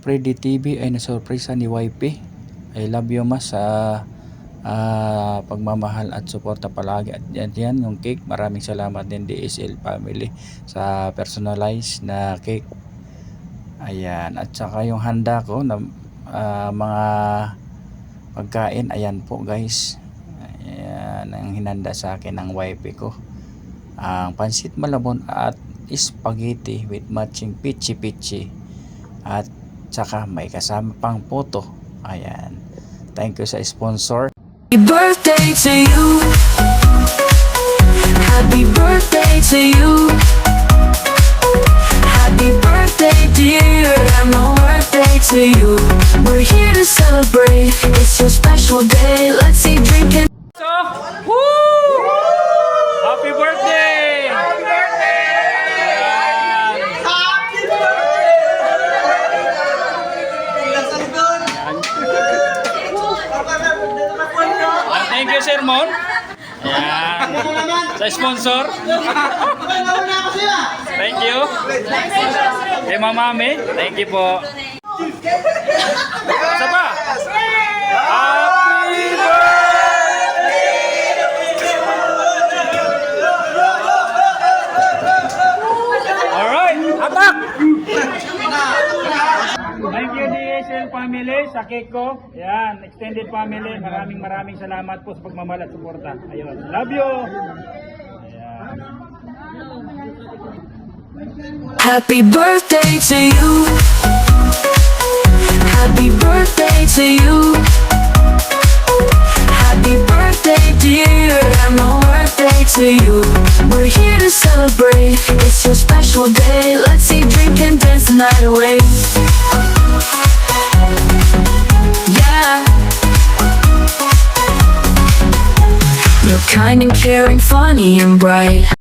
Freddy TV ay nasurpresa ni YP. I love you mas sa pagmamahal at suporta palagi. At yan yung cake. Maraming salamat din DSL family sa personalized na cake. Ayan. At saka yung handa ko na mga pagkain. Ayan po guys. Ayan ang hinanda sa akin ng YP ko. Ang pansit malabon at spaghetti with matching pichi-pichi. At saka may kasama pang photo. Ayan. Thank you sa sponsor. Happy birthday to you. Happy birthday to you. Happy birthday dear, and my birthday to you. We're here to celebrate. It's your special day. Let's see drinking. So, woo! Happy birthday! Happy birthday! Happy Thank you, Sir Mon. Ayan. Sa sponsor. Thank you. Kay Mamami. Thank you po. Isa pa. Happy Alright, atak! Thank you DSL family sa cake ko. Yan, extended family. Maraming salamat po sa pagmamahal at suporta. Ayun, love you! Ayan. Happy birthday to you. Happy birthday to you. Happy birthday dear, and my birthday to you. We're here to celebrate. It's your special day. Let's see drink and dance the night away. Yeah. You're kind and caring, funny and bright.